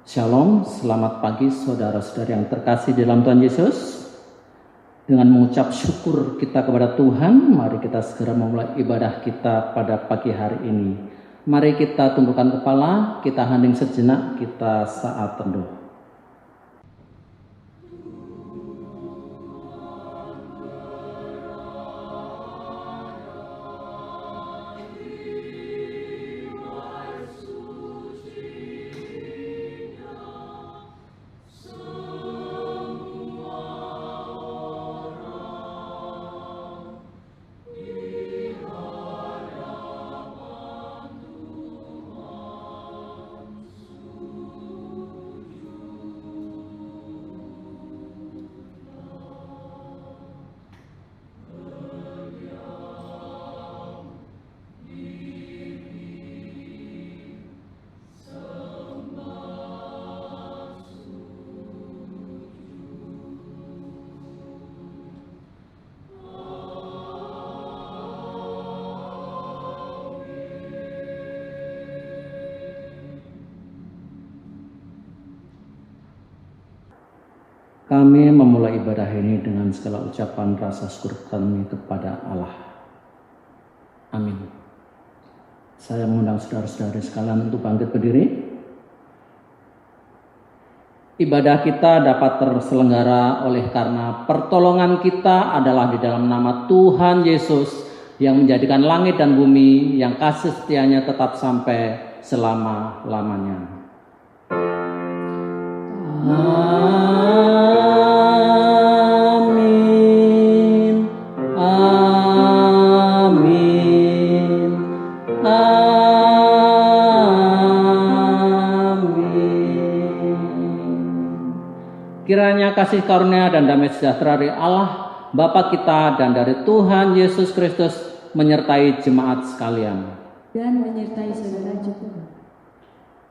Shalom, selamat pagi saudara-saudari yang terkasih di dalam Tuhan Yesus. Dengan mengucap syukur kita kepada Tuhan, mari kita segera memulai ibadah kita pada pagi hari ini. Mari kita tundukkan kepala, kita hening sejenak, kita saat teduh. Kami memulai ibadah ini dengan segala ucapan rasa syukur kami kepada Allah. Amin. Saya mengundang saudara-saudari sekalian untuk bangkit berdiri. Ibadah kita dapat terselenggara oleh karena pertolongan kita adalah di dalam nama Tuhan Yesus yang menjadikan langit dan bumi, yang kasih setianya tetap sampai selama-lamanya. Amin. Amin. Amin. Kiranya kasih karunia dan damai sejahtera dari Allah Bapa kita dan dari Tuhan Yesus Kristus menyertai jemaat sekalian dan menyertai saudara juga.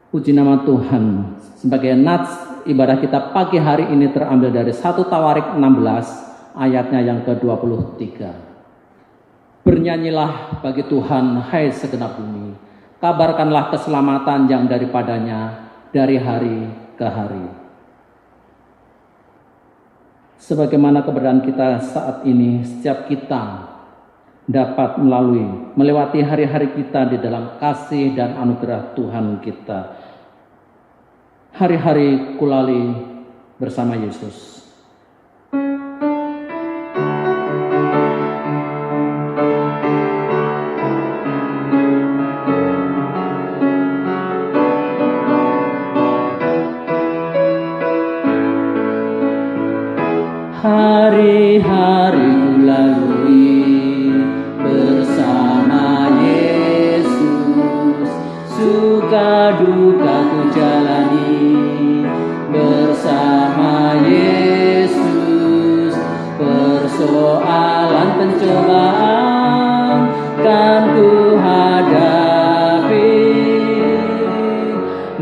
Puji nama Tuhan. Sebagai nats ibadah kita pagi hari ini terambil dari 1 Tawarik 16 ayatnya yang ke-23. Bernyanyilah bagi Tuhan, hai segenap bumi. Kabarkanlah keselamatan yang daripadanya dari hari ke hari. Sebagaimana keberadaan kita saat ini, setiap kita dapat melewati hari-hari kita di dalam kasih dan anugerah Tuhan kita. Hari-hari kulali bersama Yesus. Hari-hari kulalui bersama Yesus, suka duka ku jalani bersama Yesus. Persoalan pencobaan kan ku hadapi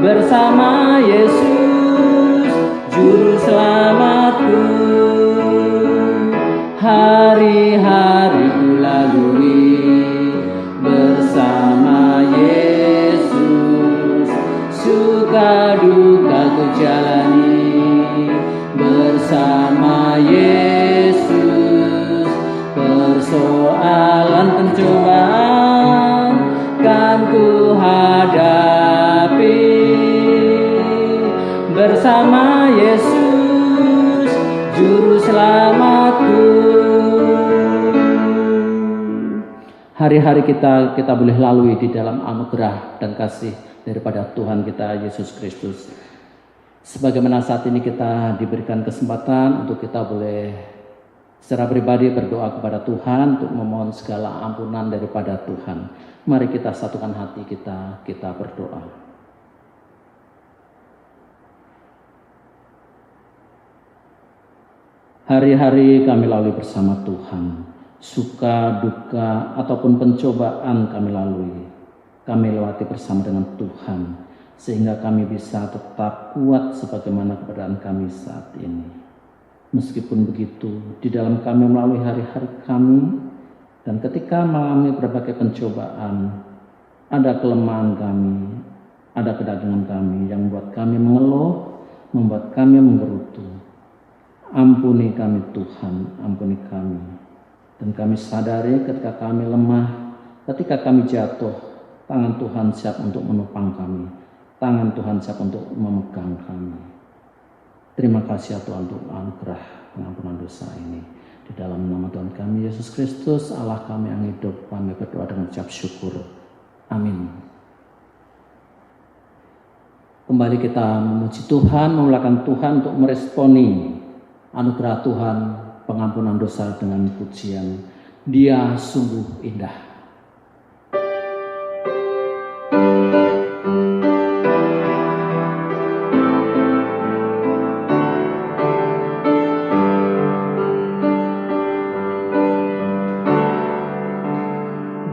bersama Yesus, juru selamatku. Hari-hari ku lalui bersama Yesus, suka duka ku jalani bersama Yesus. Persoalan pencobaan kan ku hadapi bersama Yesus, juru selamatku. Hari-hari kita boleh lalui di dalam anugerah dan kasih daripada Tuhan kita Yesus Kristus. Sebagaimana saat ini kita diberikan kesempatan untuk kita boleh secara pribadi berdoa kepada Tuhan untuk memohon segala ampunan daripada Tuhan. Mari kita satukan hati kita berdoa. Hari-hari kami lalui bersama Tuhan. Suka, duka, ataupun pencobaan kami lalui. Kami lewati bersama dengan Tuhan. Sehingga kami bisa tetap kuat sebagaimana keadaan kami saat ini. Meskipun begitu, di dalam kami melalui hari-hari kami, dan ketika mengalami berbagai pencobaan, ada kelemahan kami, ada kedagingan kami yang membuat kami mengeluh, membuat kami menggerutu. Ampuni kami Tuhan, ampuni kami. Dan kami sadari ketika kami lemah, ketika kami jatuh, tangan Tuhan siap untuk menopang kami. Tangan Tuhan siap untuk memegang kami. Terima kasih ya Tuhan untuk anugerah pengampunan dosa ini. Di dalam nama Tuhan kami Yesus Kristus, Allah kami yang hidup, kami berdoa dengan ucap syukur. Amin. Kembali kita memuji Tuhan, memuliakan Tuhan untuk meresponi anugerah Tuhan, pengampunan dosa dengan pujian. Dia sungguh indah.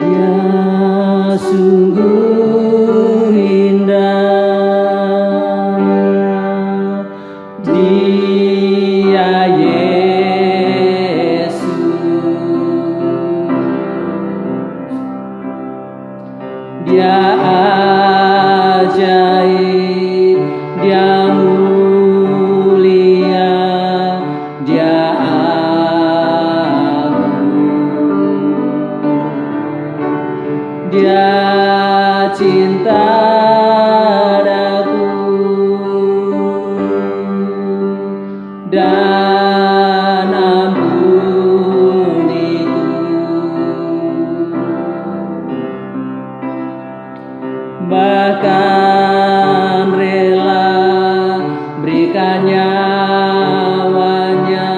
Dia sungguh indah, Dia Yesus, Dia ajaib, Dia mulia, Dia Dia cinta daku dan ampuniku, bahkan rela berikan nyawanya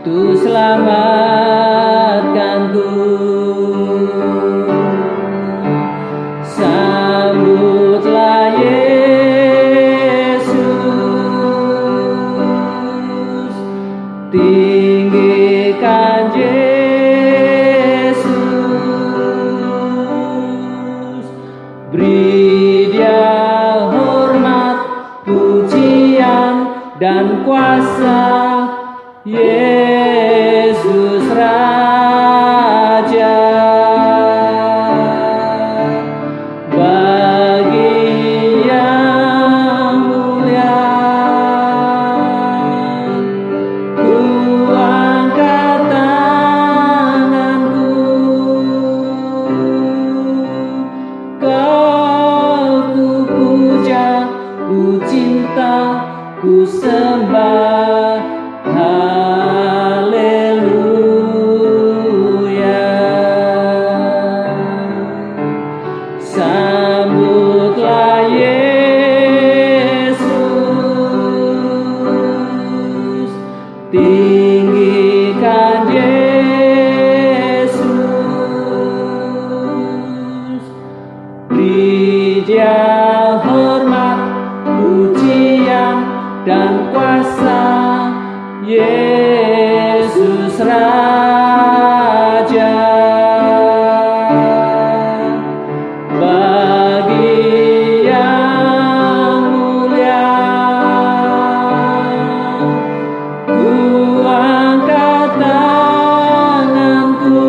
tuh selamatkanku. Sambutlah Yesus, tinggikan Yesus, beri Dia hormat, pujian dan kuasa. Yesus Raja. Ku sembah, haleluya. Sambutlah Yesus, tinggikan Yesus, beri Dia hormat, pujian dan kuasa. Yesus Raja. Bagi yang mulia, ku angkat tanganku,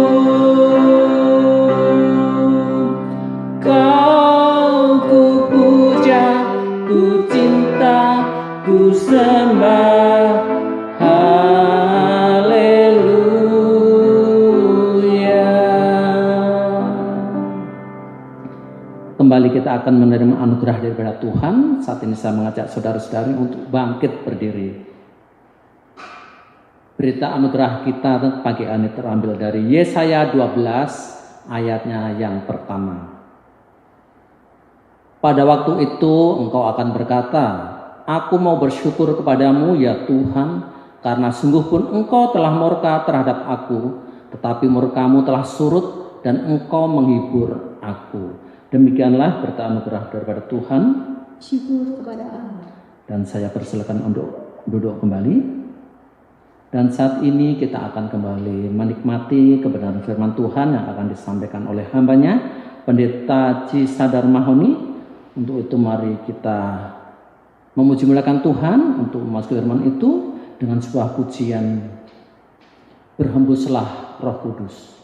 Kau ku puja, ku cinta, ku sembah, haleluya. Kembali kita akan menerima anugerah daripada Tuhan. Saat ini saya mengajak saudara-saudari untuk bangkit berdiri. Berita anugerah kita pagi ini terambil dari Yesaya 12 ayatnya yang pertama. Pada waktu itu engkau akan berkata, aku mau bersyukur kepadamu ya Tuhan, karena sungguh pun engkau telah murka terhadap aku, tetapi murkamu telah surut dan engkau menghibur aku. Demikianlah berita anugerah daripada Tuhan. Syukur kepada Allah. Dan saya persilakan untuk duduk kembali. Dan saat ini kita akan kembali menikmati kebenaran firman Tuhan yang akan disampaikan oleh hambanya, Pendeta Ci Sadar Mahoni. Untuk itu mari kita memuji muliakan Tuhan untuk memasuki firman itu dengan sebuah pujian, berhembuslah Roh Kudus.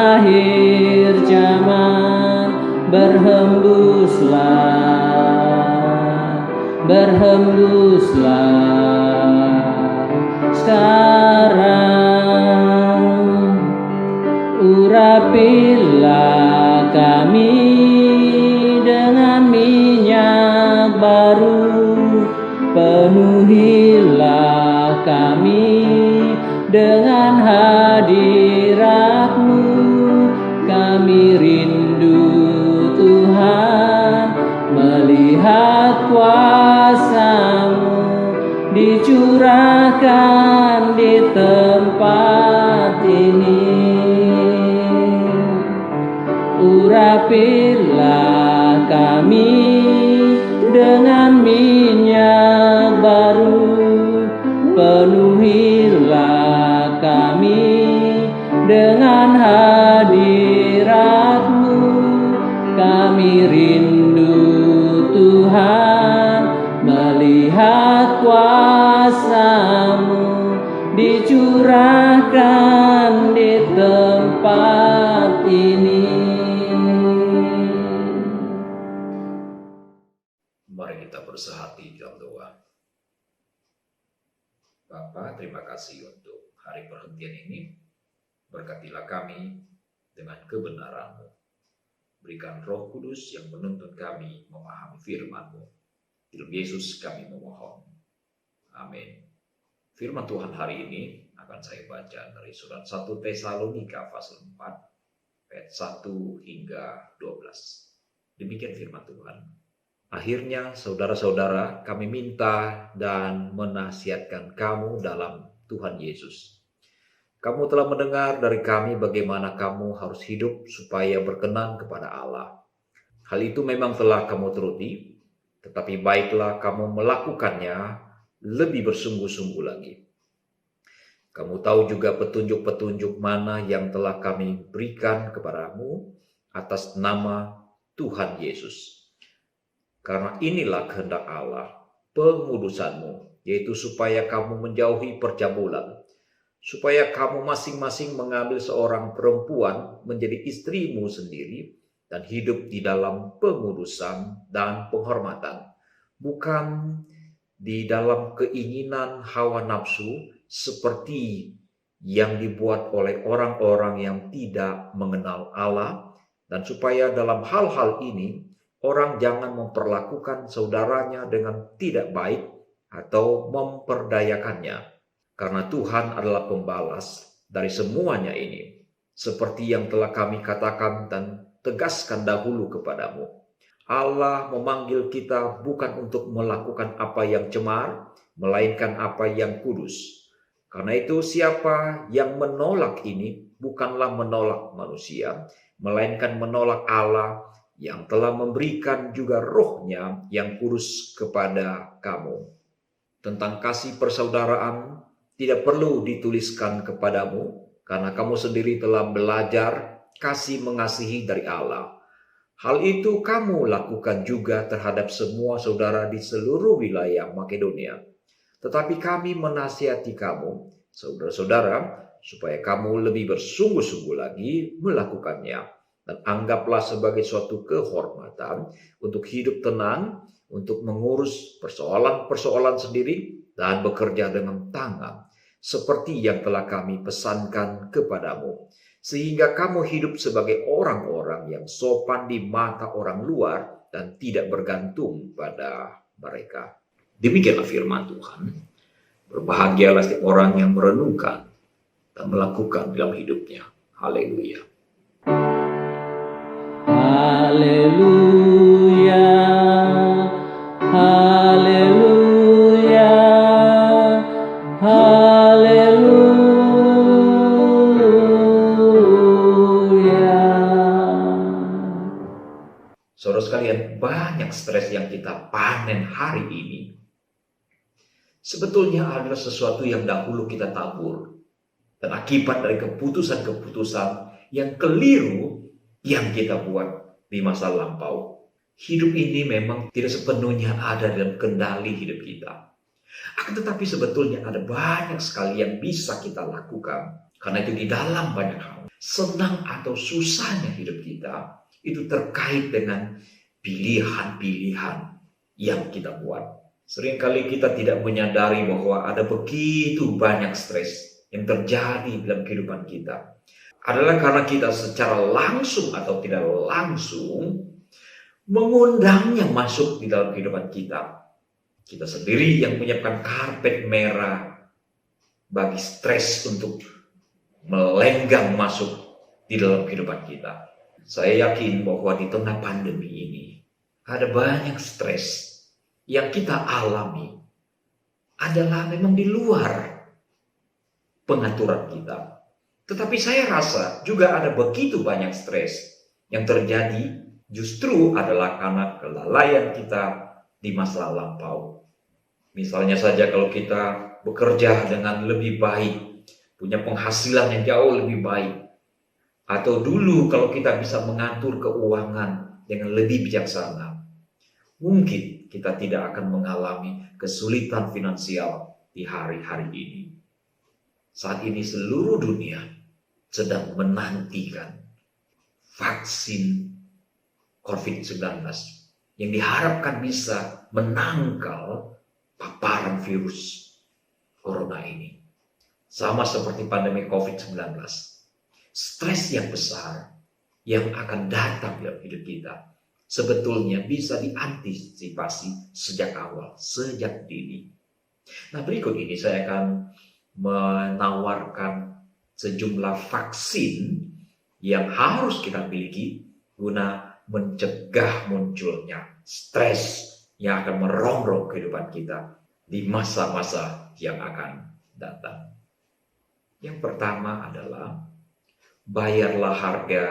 akhir zaman berhembuslah sekarang. Urapilah kami dengan minyak baru, penuhilah kami dengan hadirat-Mu. Kami rindu Tuhan melihat kuasa-Mu dicurahkan di tempat ini. Urapilah kami dengan minyak baru, penuhilah kami dengan hadirat-Mu. Kami rindu Tuhan melihat kuasa-Mu dicurahkan di tempat ini. Mari kita bersehati dalam doa. Bapa, terima kasih untuk hari perhentian ini. Berkatilah kami dengan kebenaran-Mu. Berikan Roh Kudus yang menuntun kami memahami firman-Mu. Di dalam Yesus kami memohon. Amin. Firman Tuhan hari ini akan saya baca dari surat 1 Tesalonika pasal 4 ayat 1 hingga 12. Demikian firman Tuhan. Akhirnya saudara-saudara, kami minta dan menasihatkan kamu dalam Tuhan Yesus. Kamu telah mendengar dari kami bagaimana kamu harus hidup supaya berkenan kepada Allah. Hal itu memang telah kamu turuti, tetapi baiklah kamu melakukannya lebih bersungguh-sungguh lagi. Kamu tahu juga petunjuk-petunjuk mana yang telah kami berikan kepadamu atas nama Tuhan Yesus. Karena inilah kehendak Allah, pengudusanmu, yaitu supaya kamu menjauhi percabulan, supaya kamu masing-masing mengambil seorang perempuan menjadi istrimu sendiri dan hidup di dalam pengudusan dan penghormatan, bukan di dalam keinginan hawa nafsu seperti yang dibuat oleh orang-orang yang tidak mengenal Allah, dan supaya dalam hal-hal ini orang jangan memperlakukan saudaranya dengan tidak baik atau memperdayakannya. Karena Tuhan adalah pembalas dari semuanya ini. Seperti yang telah kami katakan dan tegaskan dahulu kepadamu. Allah memanggil kita bukan untuk melakukan apa yang cemar, melainkan apa yang kudus. Karena itu siapa yang menolak ini bukanlah menolak manusia, melainkan menolak Allah yang telah memberikan juga rohnya yang kudus kepada kamu. Tentang kasih persaudaraan tidak perlu dituliskan kepadamu, karena kamu sendiri telah belajar kasih mengasihi dari Allah. Hal itu kamu lakukan juga terhadap semua saudara di seluruh wilayah Makedonia. Tetapi kami menasihati kamu, saudara-saudara, supaya kamu lebih bersungguh-sungguh lagi melakukannya. Dan anggaplah sebagai suatu kehormatan untuk hidup tenang, untuk mengurus persoalan-persoalan sendiri, dan bekerja dengan tangan, seperti yang telah kami pesankan kepadamu. Sehingga kamu hidup sebagai orang-orang yang sopan di mata orang luar dan tidak bergantung pada mereka. Demikianlah firman Tuhan. Berbahagialah setiap orang yang merenungkan dan melakukan dalam hidupnya. Haleluya. Haleluya, haleluya, haleluya. Saudara sekalian, banyak stres yang kita panen hari ini sebetulnya adalah sesuatu yang dahulu kita tabur dan akibat dari keputusan-keputusan yang keliru yang kita buat di masa lampau. Hidup ini memang tidak sepenuhnya ada dalam kendali hidup kita. Akan tetapi sebetulnya ada banyak sekali yang bisa kita lakukan Karena itu di dalam banyak hal, senang atau susahnya hidup kita, itu terkait dengan pilihan-pilihan yang kita buat. Seringkali kita tidak menyadari bahwa ada begitu banyak stres yang terjadi dalam kehidupan kita. Adalah karena kita secara langsung atau tidak langsung mengundangnya masuk di dalam kehidupan kita. Kita sendiri yang menyiapkan karpet merah bagi stres untuk melenggang masuk di dalam kehidupan kita. Saya yakin bahwa di tengah pandemi ini ada banyak stres yang kita alami adalah memang di luar pengaturan kita. Tetapi saya rasa juga ada begitu banyak stres yang terjadi justru adalah karena kelalaian kita di masa lampau. Misalnya saja kalau kita bekerja dengan lebih baik, punya penghasilan yang jauh lebih baik. Atau dulu kalau kita bisa mengatur keuangan dengan lebih bijaksana, mungkin kita tidak akan mengalami kesulitan finansial di hari-hari ini. Saat ini seluruh dunia sedang menantikan vaksin COVID-19 yang diharapkan bisa menangkal paparan virus corona ini. Sama seperti pandemi COVID-19, stres yang besar yang akan datang dalam hidup kita sebetulnya bisa diantisipasi sejak awal, sejak dini. Nah, berikut ini saya akan menawarkan sejumlah vaksin yang harus kita miliki guna mencegah munculnya stres yang akan merongrong kehidupan kita di masa-masa yang akan datang. Yang pertama adalah bayarlah harga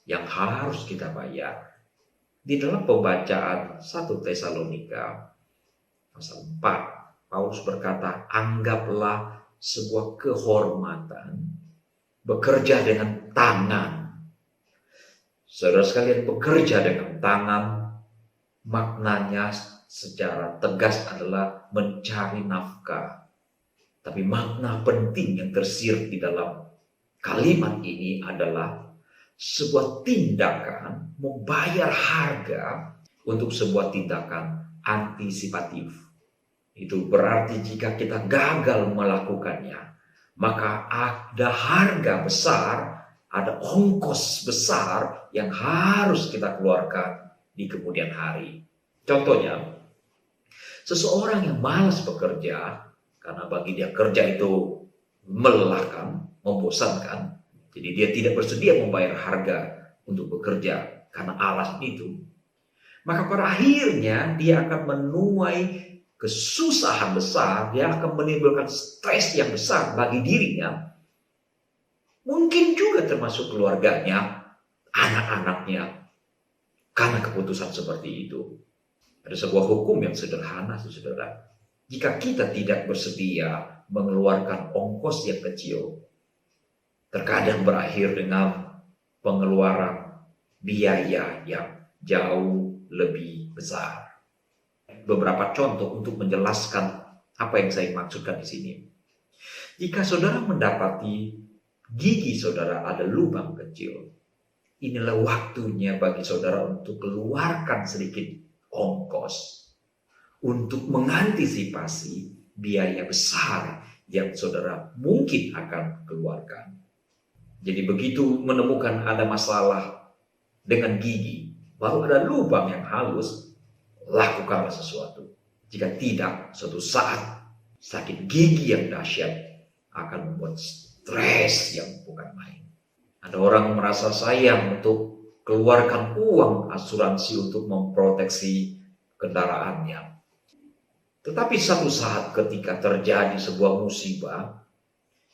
yang harus kita bayar. Di dalam pembacaan 1 Tesalonika pasal 4, Paulus berkata, anggaplah sebuah kehormatan bekerja dengan tangan. Saudara sekalian, bekerja dengan tangan maknanya secara tegas adalah mencari nafkah. Tapi makna penting yang tersirat di dalam kalimat ini adalah sebuah tindakan membayar harga untuk sebuah tindakan antisipatif. Itu berarti jika kita gagal melakukannya, maka ada harga besar, ada ongkos besar yang harus kita keluarkan di kemudian hari. Contohnya, seseorang yang malas bekerja, karena bagi dia kerja itu melelahkan, membosankan, jadi dia tidak bersedia membayar harga untuk bekerja karena alasan itu. Maka pada akhirnya dia akan menuai kesusahan besar, dia akan menimbulkan stres yang besar bagi dirinya. Mungkin juga termasuk keluarganya, anak-anaknya, karena keputusan seperti itu. Ada sebuah hukum yang sederhana, saudara. Jika kita tidak bersedia mengeluarkan ongkos yang kecil, terkadang berakhir dengan pengeluaran biaya yang jauh lebih besar. Beberapa contoh untuk menjelaskan apa yang saya maksudkan di sini. Jika saudara mendapati gigi saudara ada lubang kecil, inilah waktunya bagi saudara untuk keluarkan sedikit ongkos untuk mengantisipasi biaya besar yang saudara mungkin akan keluarkan. Jadi begitu menemukan ada masalah dengan gigi, baru ada lubang yang halus, lakukanlah sesuatu. Jika tidak, suatu saat sakit gigi yang dahsyat akan membuat stres yang bukan main. Ada orang merasa sayang untuk keluarkan uang asuransi untuk memproteksi kendaraannya. Tetapi satu saat ketika terjadi sebuah musibah,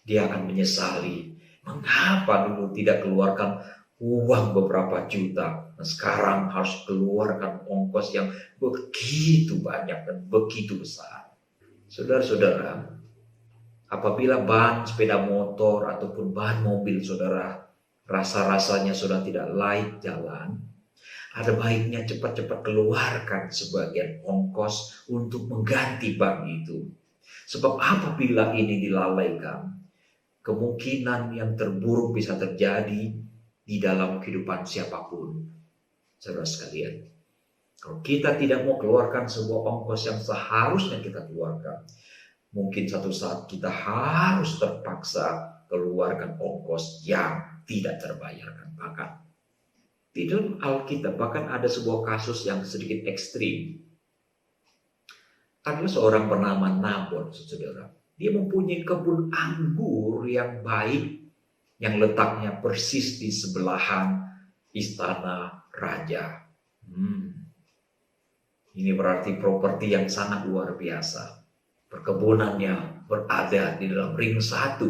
dia akan menyesali. Mengapa dulu tidak keluarkan uang beberapa juta, nah sekarang harus keluarkan ongkos yang begitu banyak dan begitu besar. Saudara-saudara, apabila ban sepeda motor ataupun ban mobil saudara rasa-rasanya sudah tidak layak jalan, ada baiknya cepat-cepat keluarkan sebagian ongkos untuk mengganti ban itu. Sebab apabila ini dilalaikan, kemungkinan yang terburuk bisa terjadi di dalam kehidupan siapapun. Saudara sekalian, kalau kita tidak mau keluarkan sebuah ongkos yang seharusnya kita keluarkan, mungkin satu saat kita harus terpaksa keluarkan ongkos yang tidak terbayarkan. Bahkan di dalam Alkitab bahkan ada sebuah kasus yang sedikit ekstrim. Ada seorang bernama Nabot, saudara. Dia mempunyai kebun anggur yang baik, yang letaknya persis di sebelahan istana raja. Ini berarti properti yang sangat luar biasa. Perkebunannya berada di dalam ring 1,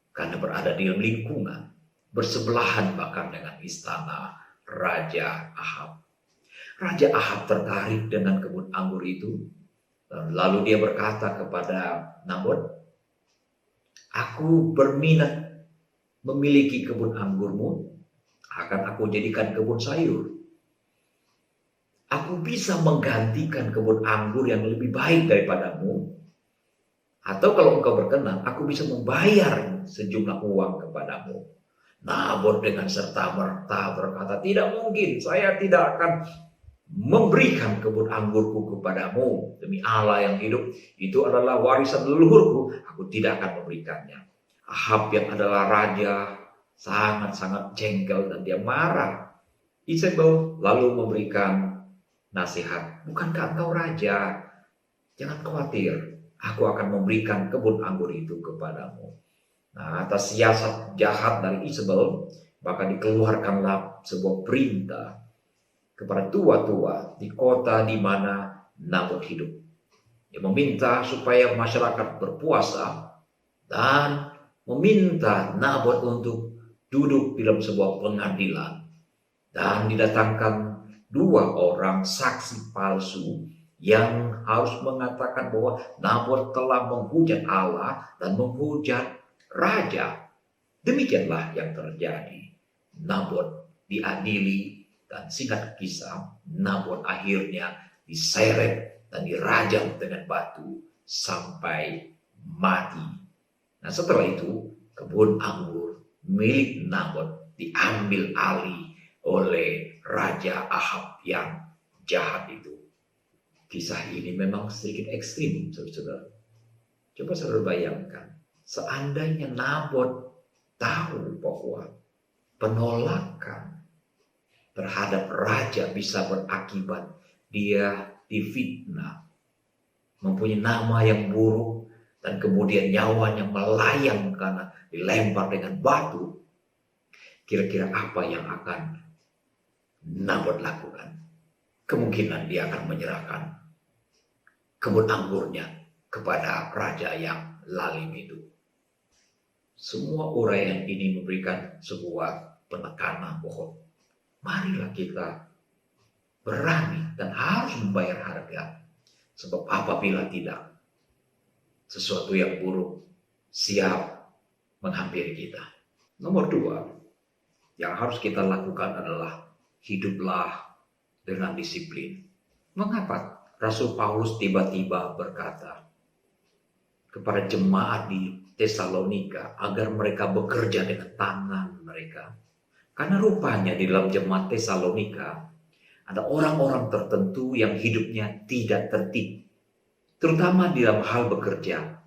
karena berada di dalam lingkungan, bersebelahan bahkan dengan istana Raja Ahab. Raja Ahab tertarik dengan kebun anggur itu. Lalu dia berkata kepada Nabot, "Aku berminat memiliki kebun anggurmu, akan aku jadikan kebun sayur. Aku bisa menggantikan kebun anggur yang lebih baik daripadamu. Atau kalau engkau berkenan, aku bisa membayar sejumlah uang kepadamu." Nabot dengan serta-merta berkata, "Tidak mungkin, saya tidak akan memberikan kebun anggurku kepadamu. Demi Allah yang hidup, itu adalah warisan leluhurku, aku tidak akan memberikannya." Ahab yang adalah raja sangat-sangat jengkel dan dia marah. Izebel lalu memberikan nasihat, "Bukankah engkau raja? Jangan khawatir, aku akan memberikan kebun anggur itu kepadamu." Nah, atas siasat jahat dari Izebel, maka dikeluarkanlah sebuah perintah kepada tua-tua di kota di mana Nabot hidup. Dia meminta supaya masyarakat berpuasa dan meminta Nabot untuk duduk di dalam sebuah pengadilan. Dan didatangkan 2 orang saksi palsu yang harus mengatakan bahwa Nabot telah menghujat Allah dan menghujat raja. Demikianlah yang terjadi. Nabot diadili. Dan singkat kisah, Nabot akhirnya diseret dan dirajam dengan batu sampai mati. Nah, setelah itu kebun anggur milik Nabot diambil alih oleh Raja Ahab yang jahat itu. Kisah ini memang sedikit ekstrim, saudara. Coba saudara bayangkan, seandainya Nabot tahu bahwa penolakan terhadap raja bisa berakibat dia difitnah, mempunyai nama yang buruk, dan kemudian nyawanya melayang karena dilempar dengan batu. Kira-kira apa yang akan Nabot lakukan? Kemungkinan dia akan menyerahkan kebun anggurnya kepada raja yang lalim itu. Semua uraian ini memberikan sebuah penekanan bahwa marilah kita berani dan harus membayar harga. Sebab apabila tidak, sesuatu yang buruk siap menghampiri kita. Nomor 2, yang harus kita lakukan adalah hiduplah dengan disiplin. Mengapa Rasul Paulus tiba-tiba berkata kepada jemaat di Tesalonika agar mereka bekerja dengan tangan mereka? Karena rupanya di dalam jemaat Tesalonika ada orang-orang tertentu yang hidupnya tidak tertib, terutama di dalam hal bekerja.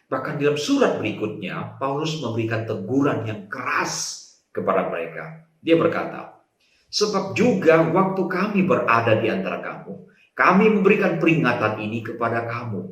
Bahkan di dalam surat berikutnya, Paulus memberikan teguran yang keras kepada mereka. Dia berkata, "Sebab juga waktu kami berada di antara kamu, kami memberikan peringatan ini kepada kamu.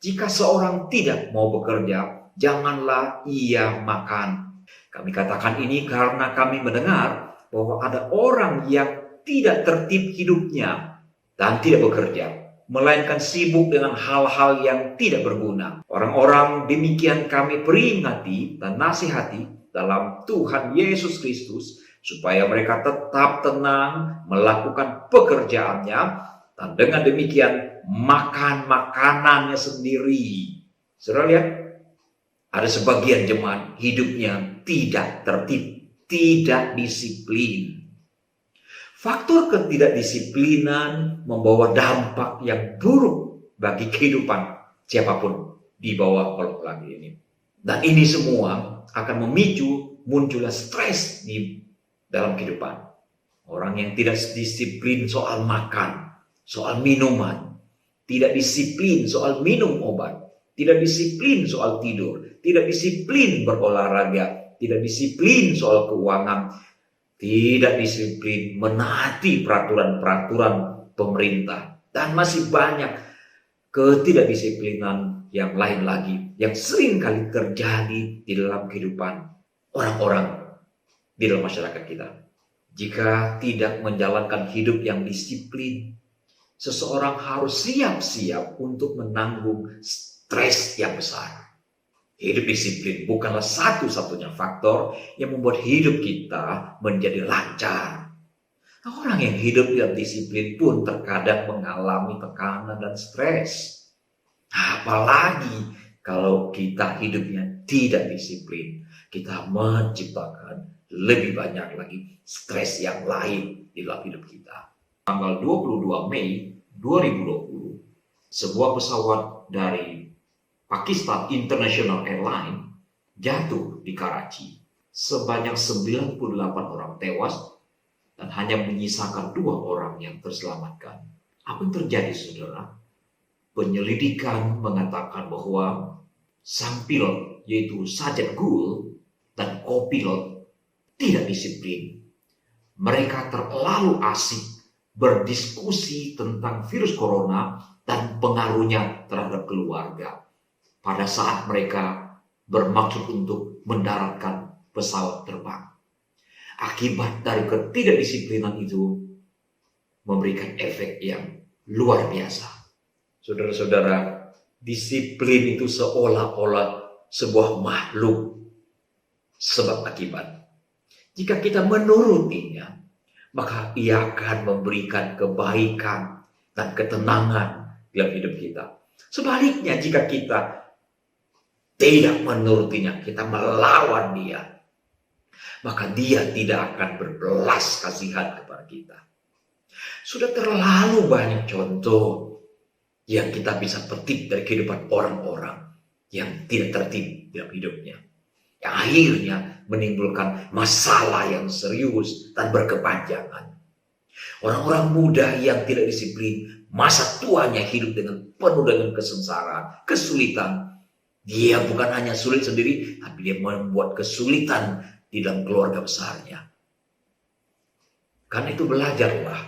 Jika seorang tidak mau bekerja, janganlah ia makan. Kami katakan ini karena kami mendengar bahwa ada orang yang tidak tertib hidupnya dan tidak bekerja, melainkan sibuk dengan hal-hal yang tidak berguna. Orang-orang demikian kami peringati dan nasihati dalam Tuhan Yesus Kristus, supaya mereka tetap tenang melakukan pekerjaannya, dan dengan demikian makan makanannya sendiri." Saudara lihat, ada sebagian jemaat hidupnya tidak tertib, tidak disiplin. Faktor ketidakdisiplinan membawa dampak yang buruk bagi kehidupan siapapun di bawah peluk langit ini. Dan ini semua akan memicu munculnya stres di dalam kehidupan. Orang yang tidak disiplin soal makan, soal minuman, tidak disiplin soal minum obat, tidak disiplin soal tidur, tidak disiplin berolahraga, tidak disiplin soal keuangan, tidak disiplin menaati peraturan-peraturan pemerintah, dan masih banyak ketidakdisiplinan yang lain lagi yang sering kali terjadi di dalam kehidupan orang-orang di dalam masyarakat kita. Jika tidak menjalankan hidup yang disiplin, seseorang harus siap-siap untuk menanggung stres yang besar. Hidup disiplin bukanlah satu-satunya faktor yang membuat hidup kita menjadi lancar. Orang yang hidup dalam disiplin pun terkadang mengalami tekanan dan stres. Apalagi kalau kita hidupnya tidak disiplin, kita menciptakan lebih banyak lagi stres yang lain di dalam hidup kita. Tanggal 22 Mei 2020, sebuah pesawat dari Pakistan International Airlines jatuh di Karachi. Sebanyak 98 orang tewas dan hanya menyisakan 2 orang yang terselamatkan. Apa yang terjadi, saudara? Penyelidikan mengatakan bahwa sang pilot, yaitu Sarjant Gul dan kopilot, tidak disiplin. Mereka terlalu asik berdiskusi tentang virus corona dan pengaruhnya terhadap keluarga pada saat mereka bermaksud untuk mendaratkan pesawat terbang. Akibat dari ketidakdisiplinan itu memberikan efek yang luar biasa. Saudara-saudara, disiplin itu seolah-olah sebuah makhluk sebab akibat. Jika kita menurutinya, maka ia akan memberikan kebaikan dan ketenangan dalam hidup kita. Sebaliknya, jika kita tidak menurutinya, kita melawan dia, maka dia tidak akan berbelas kasihan kepada kita. Sudah terlalu banyak contoh yang kita bisa petik dari kehidupan orang-orang yang tidak tertib dalam hidupnya, yang akhirnya menimbulkan masalah yang serius dan berkepanjangan. Orang-orang muda yang tidak disiplin, masa tuanya hidup penuh dengan kesengsaraan, kesulitan. Dia bukan hanya sulit sendiri, tapi dia membuat kesulitan di dalam keluarga besarnya. Karena itu belajarlah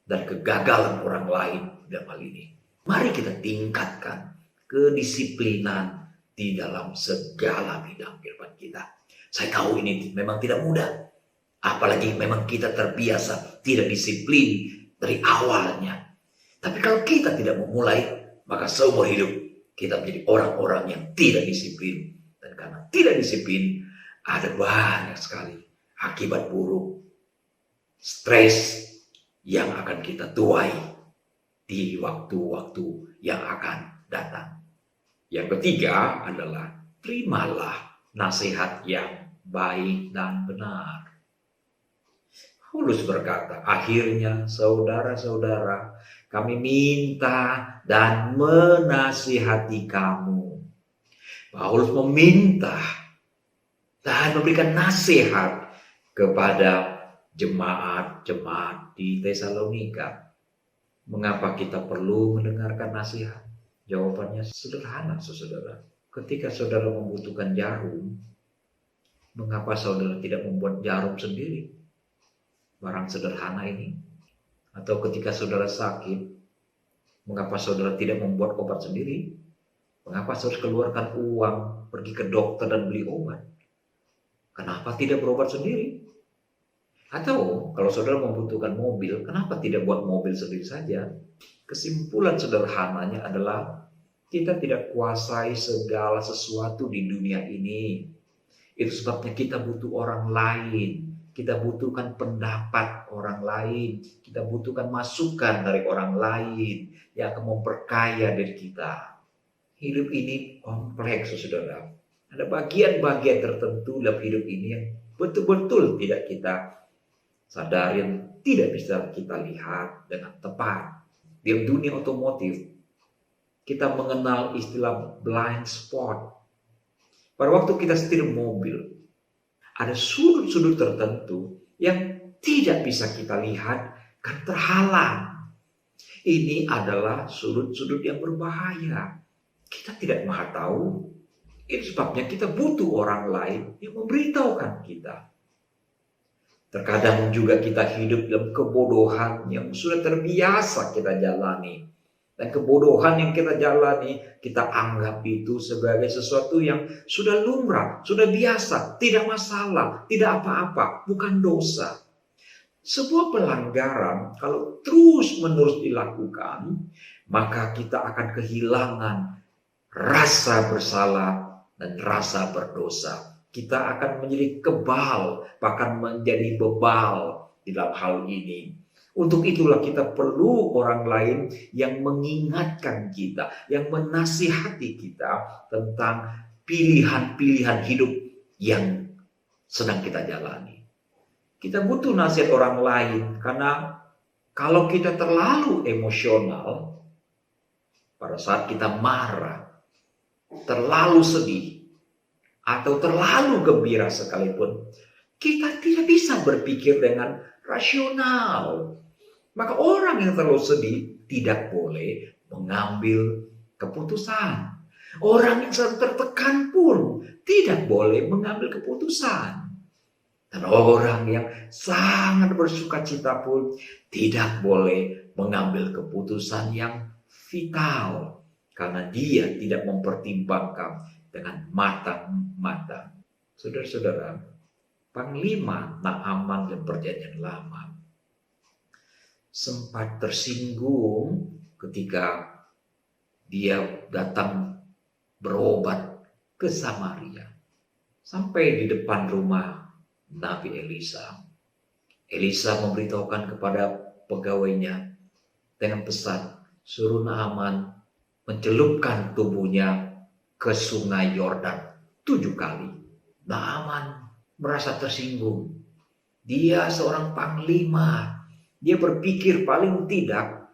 dari kegagalan orang lain dalam hal ini. Mari kita tingkatkan kedisiplinan di dalam segala bidang kehidupan kita. Saya tahu ini memang tidak mudah. Apalagi memang kita terbiasa tidak disiplin dari awalnya. Tapi kalau kita tidak memulai, maka seumur hidup kita menjadi orang-orang yang tidak disiplin. Dan karena tidak disiplin, ada banyak sekali akibat buruk, stres yang akan kita tuai di waktu-waktu yang akan datang. Yang ketiga adalah terimalah nasihat yang baik dan benar. Paulus berkata, akhirnya saudara-saudara, kami minta dan menasihati kamu. Paulus meminta dan memberikan nasihat kepada jemaat-jemaat di Tesalonika. Mengapa kita perlu mendengarkan nasihat? Jawabannya sederhana, saudara. Ketika saudara membutuhkan jarum, mengapa saudara tidak membuat jarum sendiri? Barang sederhana ini. Atau ketika saudara sakit, mengapa saudara tidak membuat obat sendiri? Mengapa saudara keluarkan uang, pergi ke dokter dan beli obat? Kenapa tidak berobat sendiri? Atau kalau saudara membutuhkan mobil, kenapa tidak buat mobil sendiri saja? Kesimpulan sederhananya adalah kita tidak kuasai segala sesuatu di dunia ini. Itu sebabnya kita butuh orang lain. Kita butuhkan pendapat orang lain. Kita butuhkan masukan dari orang lain yang akan memperkaya diri kita. Hidup ini kompleks, saudara. Ada bagian-bagian tertentu dalam hidup ini yang betul-betul tidak kita sadarin, tidak bisa kita lihat dengan tepat. Di dunia otomotif, kita mengenal istilah blind spot. pada waktu kita setir mobil, ada sudut-sudut tertentu yang tidak bisa kita lihat kan terhalang. Ini adalah sudut-sudut yang berbahaya. Kita tidak maha tahu. Itu sebabnya kita butuh orang lain yang memberitahukan kita. Terkadang juga kita hidup dalam kebodohan yang sudah terbiasa kita jalani. Dan kebodohan yang kita jalani, kita anggap itu sebagai sesuatu yang sudah lumrah, sudah biasa, tidak masalah, tidak apa-apa, bukan dosa. Sebuah pelanggaran kalau terus-menerus dilakukan, maka kita akan kehilangan rasa bersalah dan rasa berdosa. Kita akan menjadi kebal, bahkan menjadi bebal di dalam hal ini. Untuk itulah kita perlu orang lain yang mengingatkan kita, yang menasihati kita tentang pilihan-pilihan hidup yang sedang kita jalani. Kita butuh nasihat orang lain karena kalau kita terlalu emosional, pada saat kita marah, terlalu sedih, atau terlalu gembira sekalipun, kita tidak bisa berpikir dengan rasional. Maka orang yang terlalu sedih tidak boleh mengambil keputusan. Orang yang sedang tertekan pun tidak boleh mengambil keputusan. Dan orang yang sangat bersukacita pun tidak boleh mengambil keputusan yang vital. Karena dia tidak mempertimbangkan dengan matang-matang. Saudara-saudara, Panglima Naaman dan Perjanjian Lama sempat tersinggung ketika dia datang berobat ke Samaria. Sampai di depan rumah Nabi Elisa. Elisa memberitahukan kepada pegawainya dengan pesan, suruh Naaman mencelupkan tubuhnya ke sungai Yordan 7 kali. Naaman merasa tersinggung. Dia seorang panglima. Dia berpikir paling tidak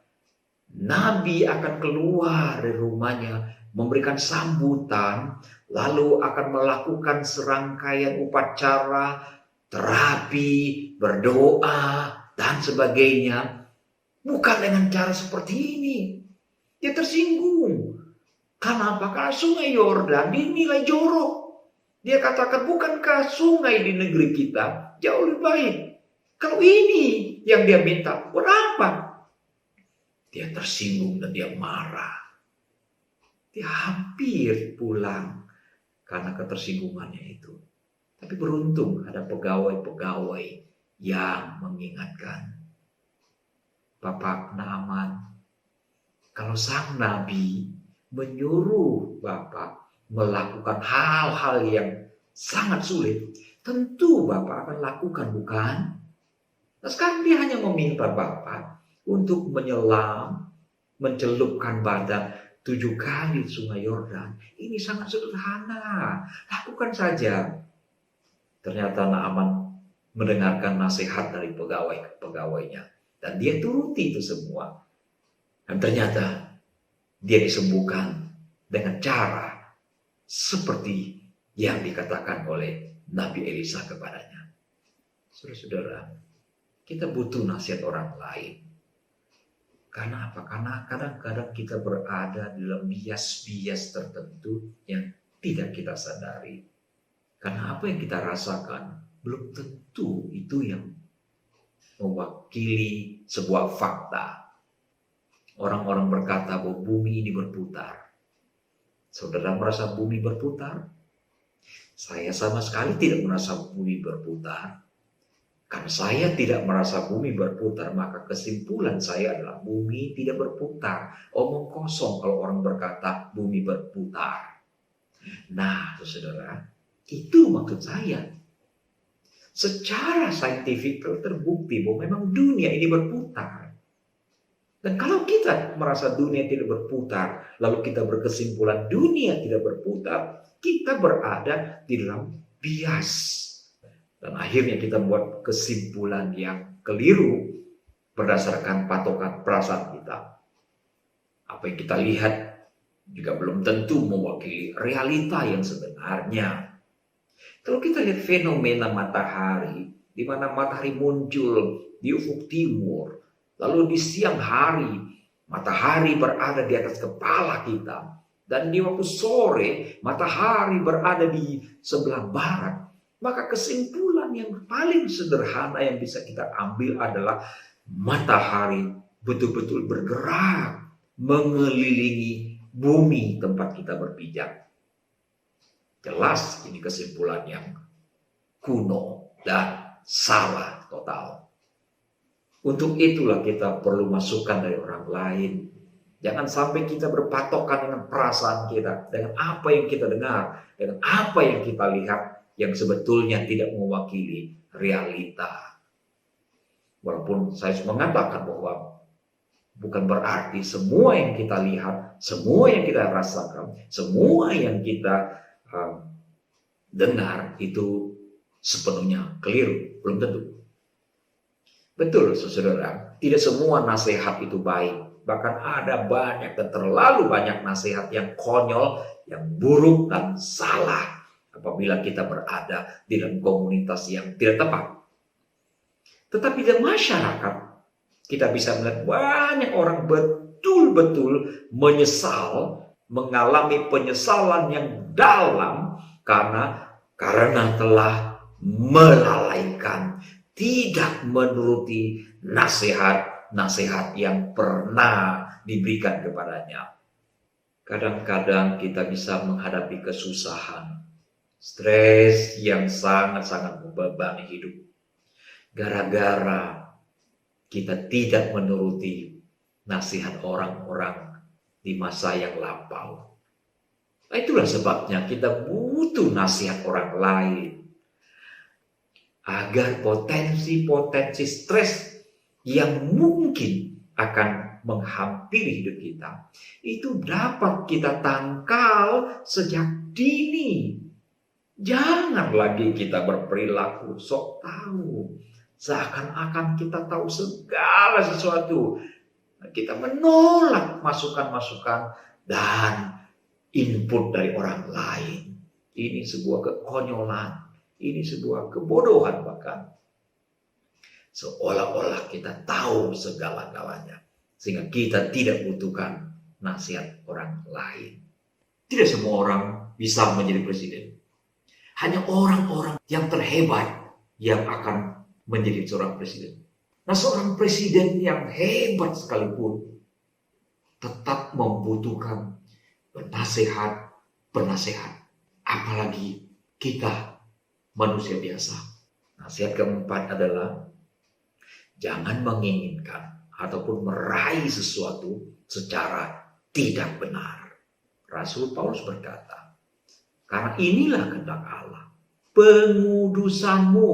Nabi akan keluar dari rumahnya, memberikan sambutan, lalu akan melakukan serangkaian upacara, terapi, berdoa, dan sebagainya. Bukan dengan cara seperti ini. Dia tersinggung. Karena apa? Karena sungai Yordan dinilai jorok. Dia katakan, bukankah sungai di negeri kita jauh lebih baik? Kalau ini yang dia minta, berapa? Dia tersinggung dan dia marah. Dia hampir pulang karena ketersinggungannya itu. Tapi beruntung ada pegawai-pegawai yang mengingatkan. Bapak Naaman, kalau sang Nabi menyuruh Bapak melakukan hal-hal yang sangat sulit, tentu Bapak akan lakukan, bukan? Nah, sekarang dia hanya meminta Bapak untuk menyelam, mencelupkan badan 7 kali sungai Yordan. Ini sangat sederhana, lakukan saja. Ternyata Naaman mendengarkan nasihat dari pegawainya. Dan dia turuti itu semua. Dan ternyata dia disembuhkan dengan cara seperti yang dikatakan oleh Nabi Elisa kepadanya. Saudara-saudara, kita butuh nasihat orang lain. Karena apa? Karena kadang-kadang kita berada di dalam bias-bias tertentu yang tidak kita sadari. Karena apa yang kita rasakan belum tentu itu yang mewakili sebuah fakta. Orang-orang berkata bahwa bumi ini berputar. Saudara merasa bumi berputar? Saya sama sekali tidak merasa bumi berputar. Karena saya tidak merasa bumi berputar, maka kesimpulan saya adalah bumi tidak berputar. Omong kosong kalau orang berkata bumi berputar. Nah, saudara, itu maksud saya. Secara saintifik terbukti bahwa memang dunia ini berputar. Dan kalau kita merasa dunia tidak berputar, lalu kita berkesimpulan dunia tidak berputar, kita berada di dalam bias. Dan akhirnya kita buat kesimpulan yang keliru berdasarkan patokan perasaan kita. Apa yang kita lihat juga belum tentu mewakili realita yang sebenarnya. Kalau kita lihat fenomena matahari, di mana matahari muncul di ufuk timur, lalu di siang hari matahari berada di atas kepala kita, dan di waktu sore matahari berada di sebelah barat, maka kesimpulan yang paling sederhana yang bisa kita ambil adalah matahari betul-betul bergerak mengelilingi bumi tempat kita berpijak. Jelas ini kesimpulan yang kuno dan salah total. Untuk itulah kita perlu masukan dari orang lain. Jangan sampai kita berpatokan dengan perasaan kita, dengan apa yang kita dengar, dengan apa yang kita lihat yang sebetulnya tidak mewakili realita. Walaupun saya mengatakan bahwa bukan berarti semua yang kita lihat, semua yang kita rasakan, semua yang kita dengar itu sepenuhnya keliru, belum tentu. Betul, saudara, tidak semua nasihat itu baik. Bahkan ada banyak dan terlalu banyak nasihat yang konyol, yang buruk dan salah apabila kita berada di dalam komunitas yang tidak tepat. Tetapi di masyarakat, kita bisa melihat banyak orang betul-betul menyesal, mengalami penyesalan yang dalam karena telah melalaikan, tidak menuruti nasihat yang pernah diberikan kepadanya. Kadang-kadang kita bisa menghadapi kesusahan, stres yang sangat-sangat membebani hidup, gara-gara kita tidak menuruti nasihat orang-orang di masa yang lampau. Itulah sebabnya kita butuh nasihat orang lain, agar potensi-potensi stres yang mungkin akan menghampiri hidup kita itu dapat kita tangkal sejak dini. Jangan lagi kita berperilaku sok tahu, seakan-akan kita tahu segala sesuatu. Kita menolak masukan-masukan dan input dari orang lain. Ini sebuah kekonyolan, ini sebuah kebodohan bahkan. Seolah-olah kita tahu segala-galanya, sehingga kita tidak butuhkan nasihat orang lain. Tidak semua orang bisa menjadi presiden. Hanya orang-orang yang terhebat yang akan menjadi seorang presiden. Nah, seorang presiden yang hebat sekalipun tetap membutuhkan penasehat. Apalagi kita manusia biasa. Nasihat keempat adalah jangan menginginkan ataupun meraih sesuatu secara tidak benar. Rasul Paulus berkata, karena inilah kehendak Allah, pengudusanmu,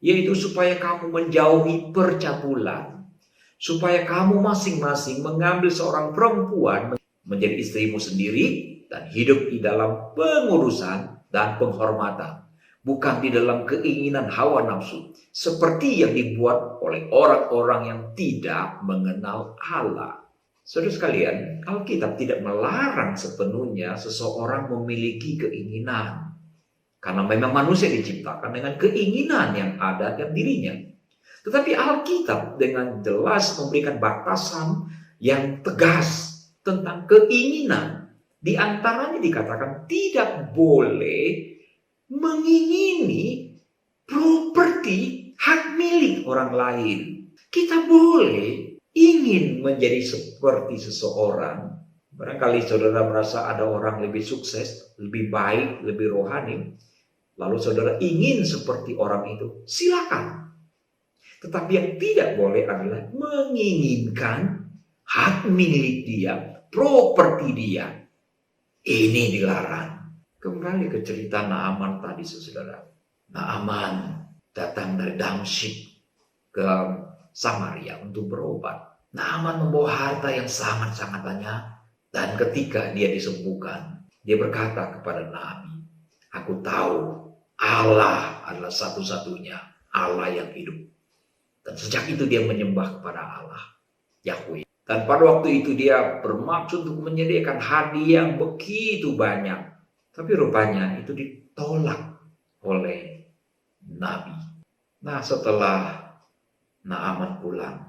yaitu supaya kamu menjauhi percabulan, supaya kamu masing-masing mengambil seorang perempuan menjadi istrimu sendiri dan hidup di dalam pengurusan dan penghormatan, bukan di dalam keinginan hawa nafsu, seperti yang dibuat oleh orang-orang yang tidak mengenal Allah. Saudara sekalian, Alkitab tidak melarang sepenuhnya seseorang memiliki keinginan. Karena memang manusia diciptakan dengan keinginan yang ada dalam dirinya. Tetapi Alkitab dengan jelas memberikan batasan yang tegas tentang keinginan. Di antaranya dikatakan tidak boleh mengingini properti hak milik orang lain. Kita boleh ingin menjadi seperti seseorang. Barangkali saudara merasa ada orang lebih sukses, lebih baik, lebih rohani. Lalu saudara ingin seperti orang itu, silakan. Tetapi yang tidak boleh adalah menginginkan hak milik dia, properti dia. Ini dilarang. Kembali ke cerita Naaman tadi, saudara. Naaman datang dari Damsyik ke Samaria untuk berobat. Naaman membawa harta yang sangat-sangat banyak. Dan ketika dia disembuhkan, dia berkata kepada Nabi, aku tahu Allah adalah satu-satunya Allah yang hidup. Dan sejak itu dia menyembah kepada Allah, Yahweh. Dan pada waktu itu dia bermaksud untuk menyediakan hadiah yang begitu banyak. Tapi rupanya itu ditolak oleh Nabi. Nah, setelah Naaman pulang,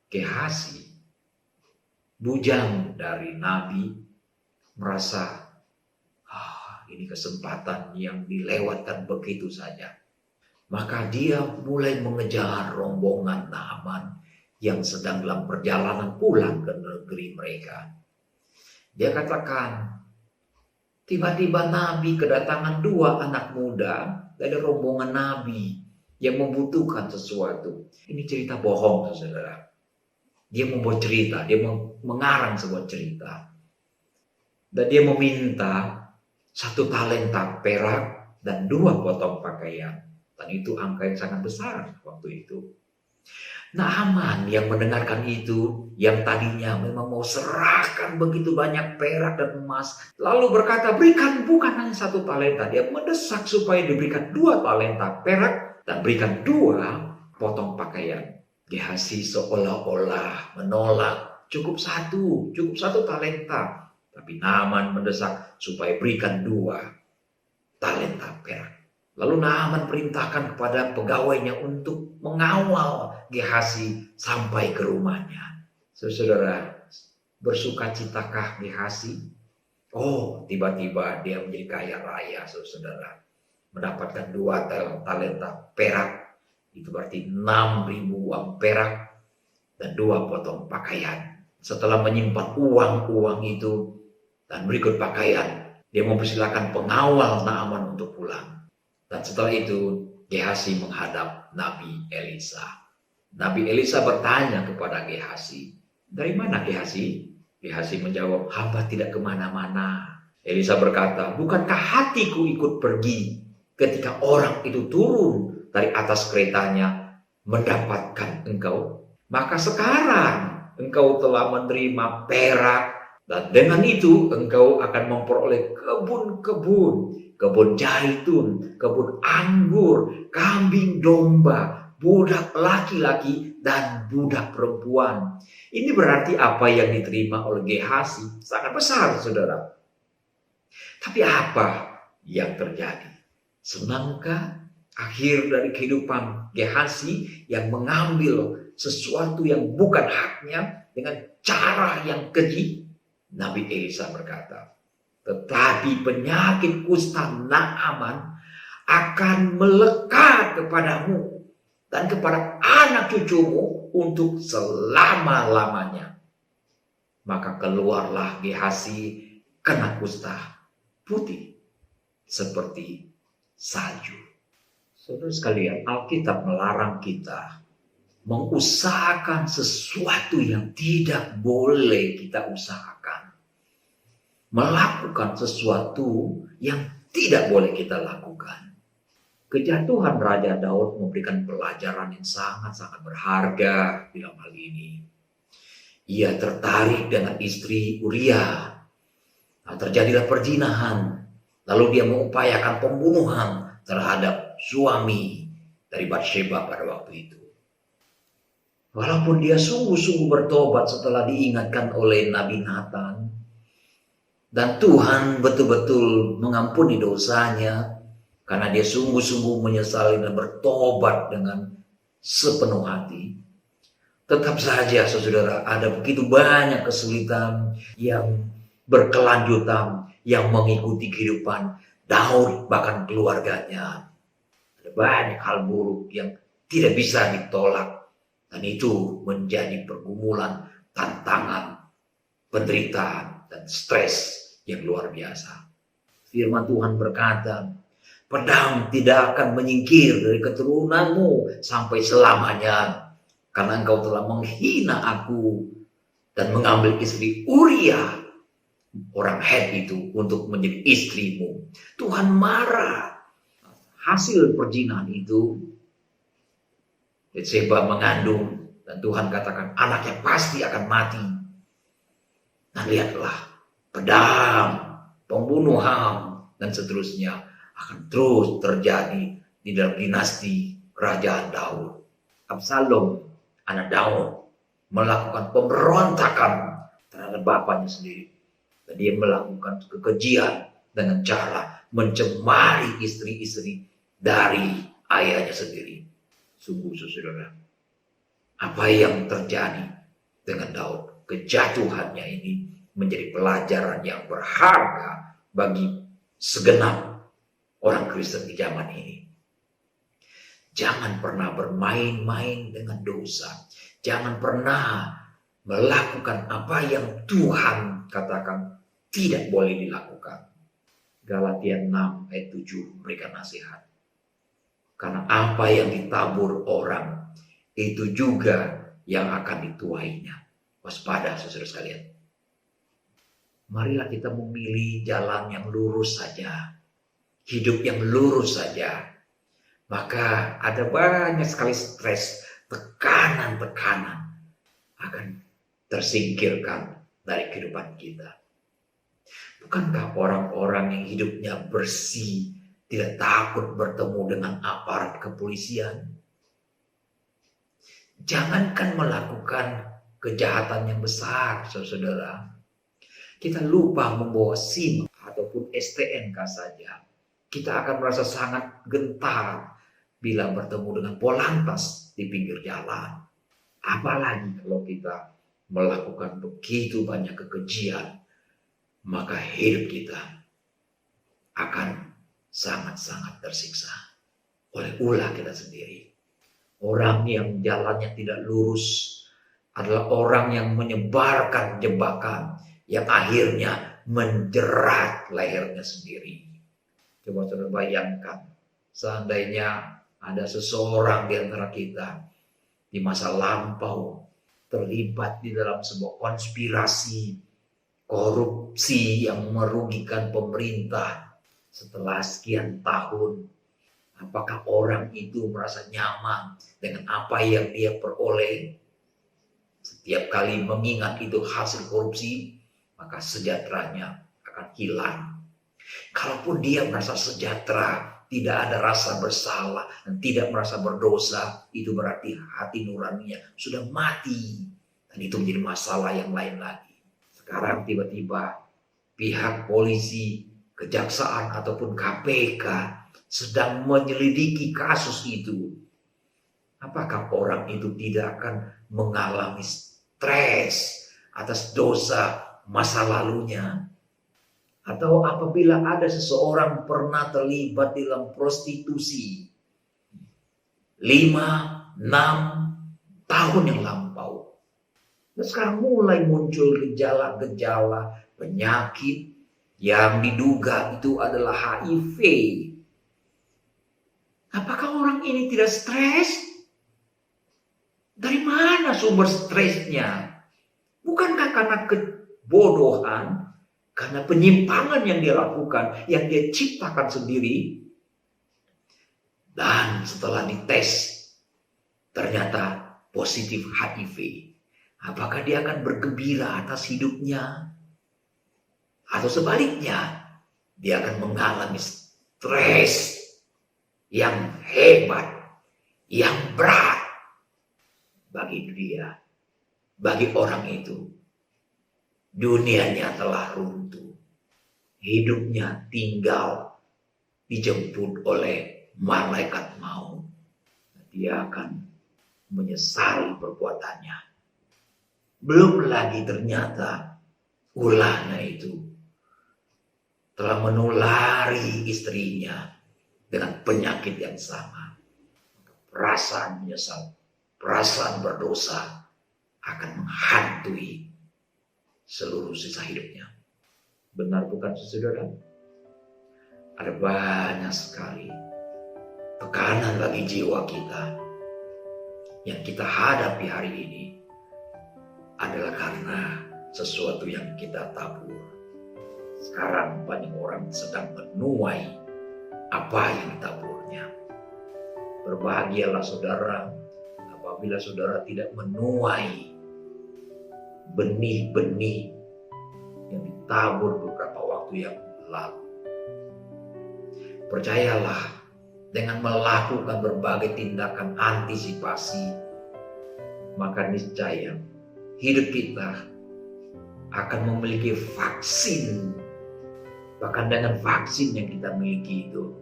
Gehazi, bujang dari Nabi, merasa ini kesempatan yang dilewatkan begitu saja. Maka dia mulai mengejar rombongan Naaman yang sedang dalam perjalanan pulang ke negeri mereka. Dia katakan, tiba-tiba Nabi kedatangan 2 anak muda dari rombongan Nabi yang membutuhkan sesuatu. Ini cerita bohong, saudara. Dia membuat cerita, dia mengarang sebuah cerita. Dan dia meminta 1 talenta perak dan 2 potong pakaian. Dan itu angka yang sangat besar waktu itu. Naaman yang mendengarkan itu, yang tadinya memang mau serahkan begitu banyak perak dan emas, lalu berkata, berikan bukan hanya 1 talenta. Dia mendesak supaya diberikan 2 talenta perak dan berikan 2 potong pakaian. Gehazi seolah-olah menolak, cukup 1 talenta. Tapi Naaman mendesak supaya berikan 2 talenta perak. Lalu Naaman perintahkan kepada pegawainya untuk mengawal Gehazi sampai ke rumahnya. Saudara, bersukacitakah Gehazi? Oh, tiba-tiba dia menjadi kaya raya, saudara. Mendapatkan 2 talenta perak. Itu berarti 6.000 uang perak dan 2 potong pakaian. Setelah menyimpan uang-uang itu dan berikut pakaian, dia mempersilahkan pengawal Naaman untuk pulang. Dan setelah itu Gehazi menghadap Nabi Elisa. Nabi Elisa bertanya kepada Gehazi, dari mana Gehazi? Gehazi menjawab, hamba tidak kemana-mana. Elisa berkata, bukankah hatiku ikut pergi ketika orang itu turun dari atas keretanya mendapatkan engkau? Maka sekarang engkau telah menerima perak dan dengan itu engkau akan memperoleh kebun zaitun, kebun anggur, kambing domba, budak laki-laki dan budak perempuan. Ini berarti apa yang diterima oleh Gehazi sangat besar, saudara. Tapi apa yang terjadi? Senangkah akhir dari kehidupan Gehazi yang mengambil sesuatu yang bukan haknya dengan cara yang keji? Nabi Elisa berkata, tetapi penyakit kusta Naaman akan melekat kepadamu dan kepada anak cucumu untuk selama-lamanya. Maka keluarlah Gehazi kena kusta putih seperti salju. Saudara sekalian, Alkitab melarang kita mengusahakan sesuatu yang tidak boleh kita usahakan. Melakukan sesuatu yang tidak boleh kita lakukan. Kejatuhan Raja Daud memberikan pelajaran yang sangat-sangat berharga dalam hal ini. Ia tertarik dengan istri Uria. Terjadilah perzinahan. Lalu dia mengupayakan pembunuhan terhadap suami dari Batsheba pada waktu itu. Walaupun dia sungguh-sungguh bertobat setelah diingatkan oleh Nabi Nathan, dan Tuhan betul-betul mengampuni dosanya, karena dia sungguh-sungguh menyesali dan bertobat dengan sepenuh hati. Tetap saja, saudara, ada begitu banyak kesulitan yang berkelanjutan yang mengikuti kehidupan Daud bahkan keluarganya. Ada banyak hal buruk yang tidak bisa ditolak. Dan itu menjadi pergumulan, tantangan, penderitaan, dan stres yang luar biasa. Firman Tuhan berkata, pedang tidak akan menyingkir dari keturunanmu sampai selamanya. Karena engkau telah menghina aku dan mengambil istri Uria, orang Het itu, untuk menjadi istrimu. Tuhan marah. Hasil perzinahan itu, Batseba mengandung, dan Tuhan katakan anaknya pasti akan mati. Nah lihatlah, pedang, pembunuhan, dan seterusnya akan terus terjadi di dalam dinasti kerajaan Daud. Absalom, anak Daud, melakukan pemberontakan terhadap bapaknya sendiri. Dan dia melakukan kekejian dengan cara mencemari istri-istri dari ayahnya sendiri. Sungguh saudara, apa yang terjadi dengan Daud, kejatuhannya ini menjadi pelajaran yang berharga bagi segenap orang Kristen di zaman ini. Jangan pernah bermain-main dengan dosa. Jangan pernah melakukan apa yang Tuhan katakan tidak boleh dilakukan. Galatia 6 ayat 7 memberikan nasihat. Karena apa yang ditabur orang, itu juga yang akan dituainya. Waspada saudara sekalian. Marilah kita memilih jalan yang lurus saja. Hidup yang lurus saja. Maka ada banyak sekali stres, tekanan-tekanan akan tersingkirkan dari kehidupan kita. Bukankah orang-orang yang hidupnya bersih tidak takut bertemu dengan aparat kepolisian? Jangankan melakukan kejahatan yang besar, saudara. Kita lupa membawa SIM ataupun STNK saja. Kita akan merasa sangat gentar bila bertemu dengan polantas di pinggir jalan. Apalagi kalau kita melakukan begitu banyak kekejian, maka hidup kita akan sangat-sangat tersiksa oleh ulah kita sendiri. Orang yang jalannya tidak lurus adalah orang yang menyebarkan jebakan yang akhirnya menjerat lehernya sendiri. Coba saudara bayangkan, seandainya ada seseorang di antara kita di masa lampau terlibat di dalam sebuah konspirasi korupsi yang merugikan pemerintah setelah sekian tahun, apakah orang itu merasa nyaman dengan apa yang dia peroleh? Setiap kali mengingat itu hasil korupsi, maka sejahteranya akan hilang. Kalaupun dia merasa sejahtera, tidak ada rasa bersalah dan tidak merasa berdosa, itu berarti hati nuraninya sudah mati. Dan itu menjadi masalah yang lain lagi. Sekarang tiba-tiba pihak polisi, kejaksaan ataupun KPK sedang menyelidiki kasus itu. Apakah orang itu tidak akan mengalami stres atas dosa masa lalunya? Atau apabila ada seseorang pernah terlibat dalam prostitusi 5-6 tahun yang lampau, dan sekarang mulai muncul gejala-gejala penyakit yang diduga itu adalah HIV. Apakah orang ini tidak stres? Dari mana sumber stresnya? Bukankah karena kebodohan? Karena penyimpangan yang dia lakukan, yang dia ciptakan sendiri. Dan setelah dites, ternyata positif HIV. Apakah dia akan bergembira atas hidupnya? Atau sebaliknya, dia akan mengalami stres yang hebat, yang berat bagi dia, bagi orang itu. Dunianya telah runtuh. Hidupnya tinggal dijemput oleh malaikat maut. Dia akan menyesali perbuatannya. Belum lagi ternyata ulahnya itu telah menulari istrinya dengan penyakit yang sama. Perasaan menyesal, perasaan berdosa akan menghantui seluruh sisa hidupnya. Benar bukan saudara? Ada banyak sekali tekanan bagi jiwa kita yang kita hadapi hari ini adalah karena sesuatu yang kita tabur. Sekarang banyak orang sedang menuai apa yang ditaburnya. Berbahagialah saudara apabila saudara tidak menuai benih-benih yang ditabur beberapa waktu yang lalu. Percayalah, dengan melakukan berbagai tindakan antisipasi, maka niscaya hidup kita akan memiliki vaksin. Bahkan dengan vaksin yang kita miliki itu,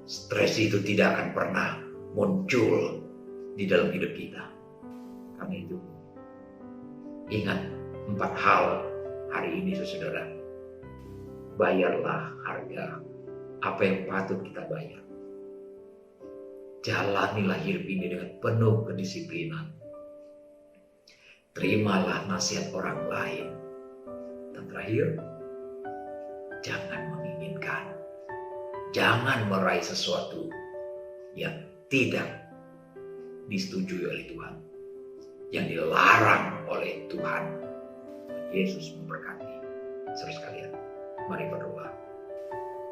stres itu tidak akan pernah muncul di dalam hidup kita. Karena itu, ingat 4 hal hari ini saudara. Bayarlah harga apa yang patut kita bayar. Jalanilah hidup ini dengan penuh kedisiplinan. Terimalah nasihat orang lain. Dan terakhir, jangan menginginkan, jangan meraih sesuatu yang tidak disetujui oleh Tuhan, yang dilarang oleh Tuhan. Yesus memberkati. Saudara sekalian, mari berdoa.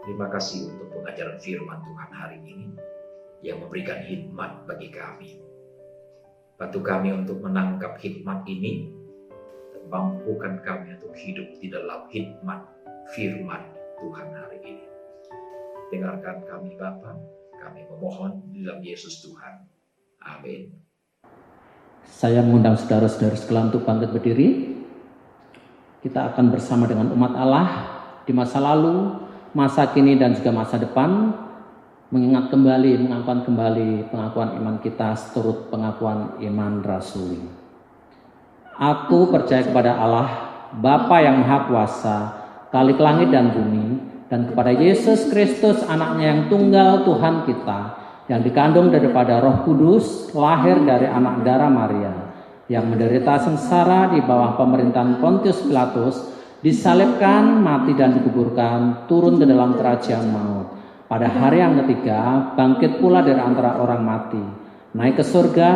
Terima kasih untuk pengajaran firman Tuhan hari ini yang memberikan hikmat bagi kami. Bantu kami untuk menangkap hikmat ini dan mampukan kami untuk hidup di dalam hikmat firman Tuhan hari ini. Dengarkan kami Bapa, kami memohon di dalam Yesus Tuhan. Amin. Saya mengundang saudara-saudara sekalian untuk bangkit berdiri. Kita akan bersama dengan umat Allah di masa lalu, masa kini dan juga masa depan, mengingat kembali, mengakuan kembali pengakuan iman kita seturut pengakuan iman rasuli. Aku percaya kepada Allah, Bapa yang Maha Kuasa, Khalik langit dan bumi, dan kepada Yesus Kristus anaknya yang tunggal Tuhan kita, yang dikandung daripada Roh Kudus, lahir dari anak darah Maria, yang menderita sengsara di bawah pemerintahan Pontius Pilatus, disalibkan, mati dan dikuburkan, turun ke dalam kerajaan maut. Pada hari yang ketiga, bangkit pula dari antara orang mati, naik ke surga,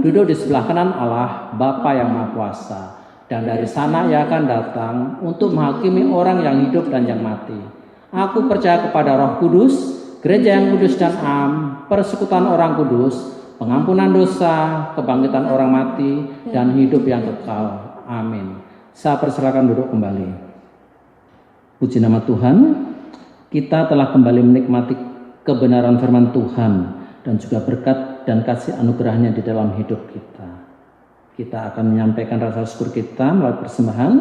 duduk di sebelah kanan Allah, Bapa yang Maha Kuasa. Dan dari sana ia akan datang untuk menghakimi orang yang hidup dan yang mati. Aku percaya kepada Roh Kudus, gereja yang kudus dan am, persekutuan orang kudus, pengampunan dosa, kebangkitan orang mati, dan hidup yang kekal. Amin. Saya persilakan duduk kembali. Puji nama Tuhan. Kita telah kembali menikmati kebenaran firman Tuhan dan juga berkat dan kasih anugerahnya di dalam hidup kita. Kita akan menyampaikan rasa syukur kita melalui persembahan.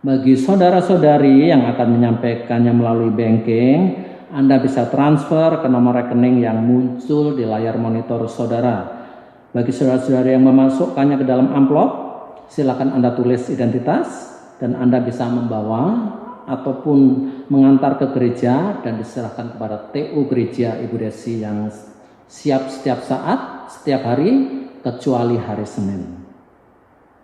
Bagi saudara-saudari yang akan menyampaikannya melalui banking, Anda bisa transfer ke nomor rekening yang muncul di layar monitor saudara. Bagi saudara-saudari yang memasukkannya ke dalam amplop, silakan Anda tulis identitas dan Anda bisa membawa ataupun mengantar ke gereja dan diserahkan kepada TU Gereja Ibu Desi yang siap setiap saat, setiap hari, kecuali hari Senin.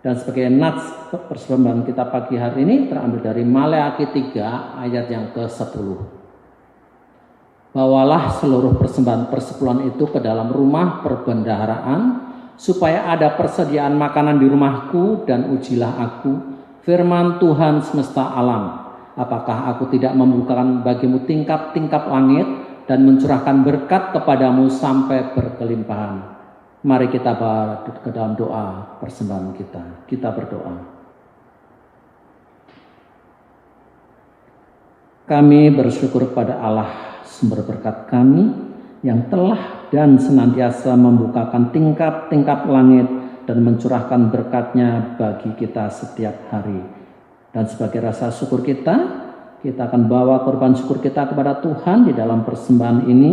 Dan sebagai nats persembahan kita pagi hari ini terambil dari Maleakhi 3 ayat yang ke-10. Bawalah seluruh persembahan persepuluhan itu ke dalam rumah perbendaharaan, supaya ada persediaan makanan di rumahku, dan ujilah aku, firman Tuhan semesta alam. Apakah aku tidak membukakan bagimu tingkap-tingkap langit dan mencurahkan berkat kepadamu sampai berkelimpahan? Mari kita ke dalam doa persembahan kita. Kita berdoa. Kami bersyukur kepada Allah sumber berkat kami yang telah dan senantiasa membukakan tingkap-tingkap langit dan mencurahkan berkat-Nya bagi kita setiap hari. Dan sebagai rasa syukur kita akan bawa korban syukur kita kepada Tuhan di dalam persembahan ini.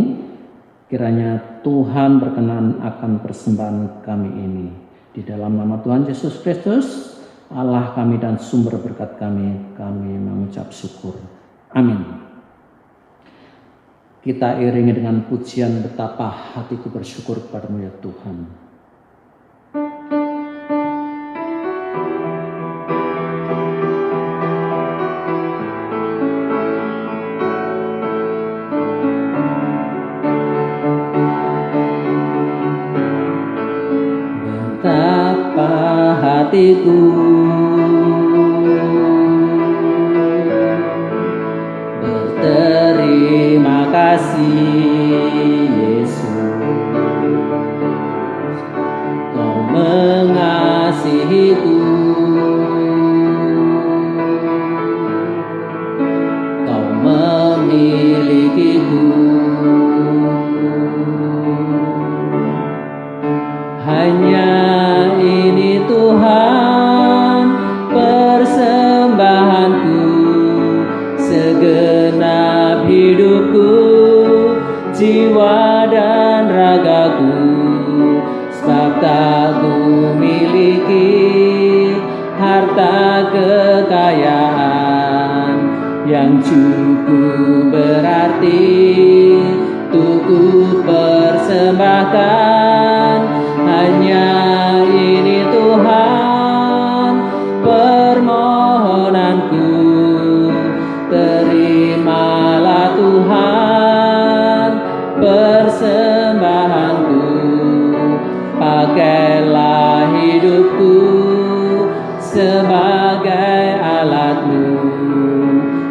Kiranya Tuhan berkenan akan persembahan kami ini. Di dalam nama Tuhan Yesus Kristus, Allah kami dan sumber berkat kami mengucap syukur. Amin. Kita iringi dengan pujian betapa hatiku bersyukur kepadamu ya Tuhan. Hatiku berterima kasih Yesus, Kau mengasihiku, Kau memilikiku. Hanya ini Tuhan ku miliki harta kekayaan yang cukup berarti untuk ku persembahkan. Hanya ini Tuhan permohonanku, terimalah Tuhan persembahanku, pakailah hidupku sebagai alat-Mu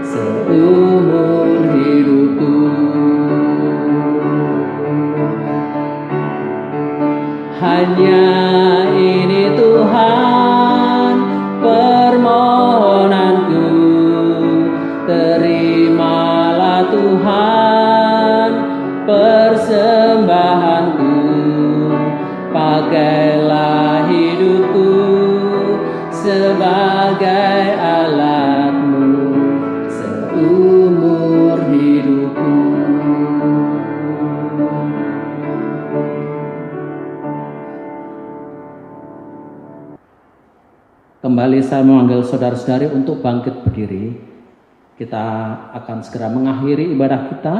seumur hidupku. Hanya ini Tuhan permohonanku, terimalah Tuhan persembahanku, pakailah hidupku sebagai alat-Mu seumur hidupku. Kembali saya memanggil saudara-saudari untuk bangkit berdiri. Kita akan segera mengakhiri ibadah kita.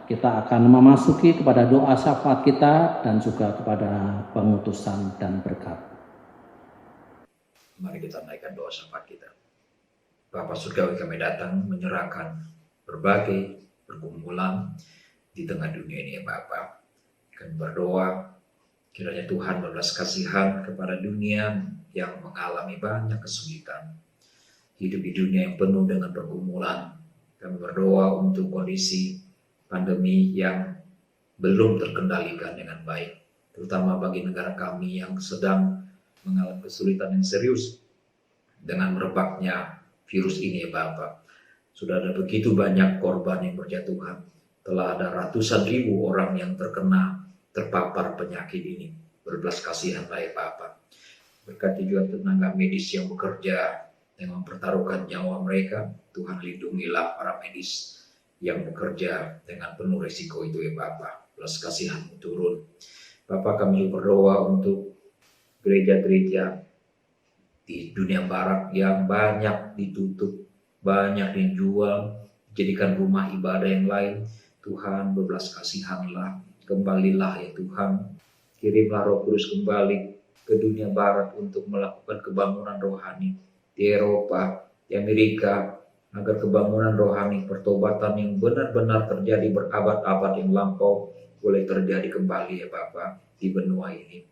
Kita akan memasuki kepada doa syafaat kita dan juga kepada pengutusan dan berkat. Mari kita naikkan doa syafaat kita. Bapa surgawi, kami datang menyerahkan berbagai pergumulan di tengah dunia ini ya Bapa. Kami berdoa kiranya Tuhan berbelas kasihan kepada dunia yang mengalami banyak kesulitan. Hidup di dunia yang penuh dengan pergumulan. Kami berdoa untuk kondisi pandemi yang belum terkendalikan dengan baik, terutama bagi negara kami yang sedang mengalami kesulitan yang serius dengan merebaknya virus ini ya Bapak. Sudah ada begitu banyak korban yang berjatuhan. Telah ada ratusan ribu orang yang terpapar penyakit ini. Berbelas kasihanlah ya Bapak. Berkati juga tenaga medis yang bekerja yang mempertaruhkan nyawa mereka. Tuhan lindungilah para medis yang bekerja dengan penuh risiko itu ya Bapak. Belas kasihan-Mu turun. Bapak, kami berdoa untuk gereja-gereja di dunia barat yang banyak ditutup, banyak dijual, jadikan rumah ibadah yang lain. Tuhan berbelas kasihanlah, kembalilah ya Tuhan. Kirimlah Roh Kudus kembali ke dunia barat untuk melakukan kebangunan rohani di Eropa, di Amerika, agar kebangunan rohani, pertobatan yang benar-benar terjadi berabad-abad yang lampau boleh terjadi kembali ya Bapak di benua ini.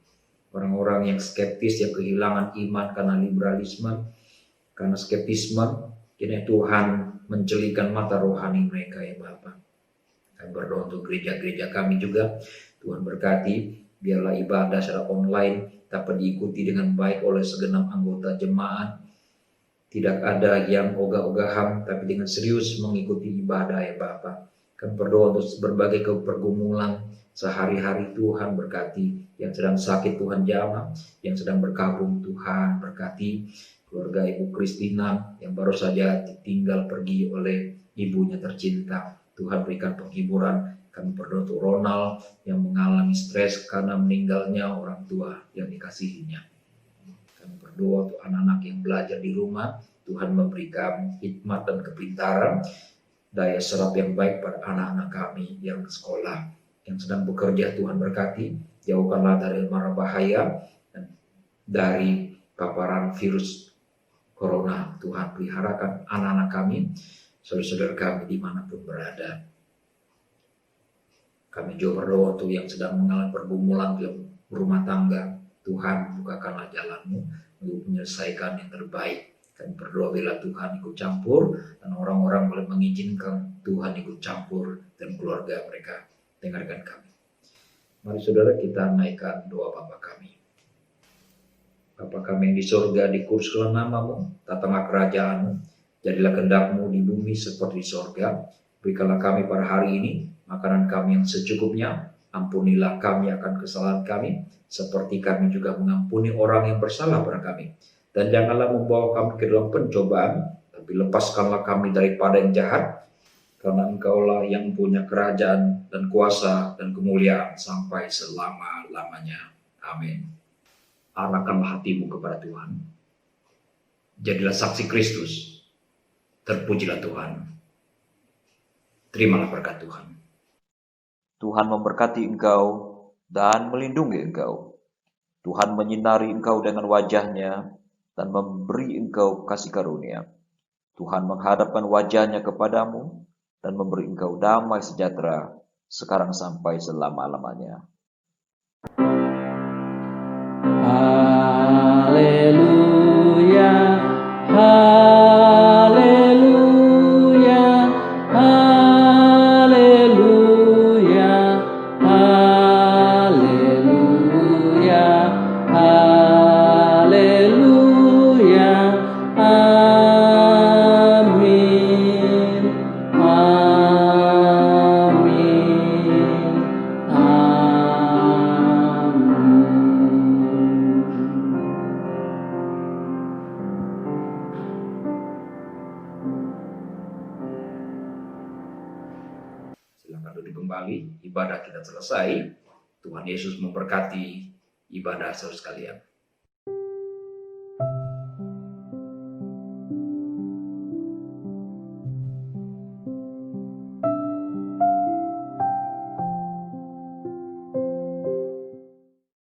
Orang-orang yang skeptis, yang kehilangan iman karena liberalisme, karena skeptisme, kiranya Tuhan mencelikan mata rohani mereka ya Bapak. Kami berdoa untuk gereja-gereja kami juga, Tuhan berkati, biarlah ibadah secara online dapat diikuti dengan baik oleh segenap anggota jemaat. Tidak ada yang ogah-ogahan, tapi dengan serius mengikuti ibadah ya Bapak. Kami berdoa untuk berbagai pergumulan sehari-hari. Tuhan berkati, yang sedang sakit Tuhan jamah, yang sedang berkabung Tuhan berkati. Keluarga Ibu Kristina yang baru saja ditinggal pergi oleh ibunya tercinta, Tuhan berikan penghiburan. Kami berdoa untuk Ronald yang mengalami stres karena meninggalnya orang tua yang dikasihinya. Kami berdoa untuk anak-anak yang belajar di rumah, Tuhan memberikan hikmat dan kepintaran, daya serap yang baik pada anak-anak kami yang sekolah, yang sedang bekerja. Tuhan berkati, jauhkanlah dari mara bahaya dan dari paparan virus corona. Tuhan peliharakan anak-anak kami, saudara-saudara kami dimanapun berada. Kami juga berdoa untuk yang sedang mengalami pergumulan dalam rumah tangga. Tuhan bukakanlah jalan-Mu untuk menyelesaikan yang terbaik. Kami berdoa bila Tuhan ikut campur dan orang-orang boleh mengizinkan Tuhan ikut campur dan keluarga mereka. Dengarkan kami. Mari saudara kita naikkan doa Bapa kami. Bapa kami yang di surga, dikuduskanlah nama-Mu, datanglah kerajaan-Mu, jadilah kehendak-Mu di bumi seperti di surga. Berikanlah kami pada hari ini makanan kami yang secukupnya. Ampunilah kami akan kesalahan kami, seperti kami juga mengampuni orang yang bersalah pada kami. Dan janganlah membawa kami ke dalam pencobaan, tapi lepaskanlah kami daripada yang jahat. Karena Engkaulah yang punya kerajaan dan kuasa dan kemuliaan sampai selama-lamanya. Amin. arahkanlah hatimu kepada Tuhan. Jadilah saksi Kristus. Terpujilah Tuhan. Terimalah berkat Tuhan. Tuhan memberkati engkau dan melindungi engkau. Tuhan menyinari engkau dengan wajah-Nya dan memberi engkau kasih karunia. Tuhan menghadapkan wajah-Nya kepadamu dan memberi engkau damai sejahtera sekarang sampai selama-lamanya. Haleluya, haleluya, haleluya, haleluya, haleluya, amin, amin, Silakan duduk kembali. Ibadah kita selesai. Tuhan Yesus memberkati ibadah saudara sekalian.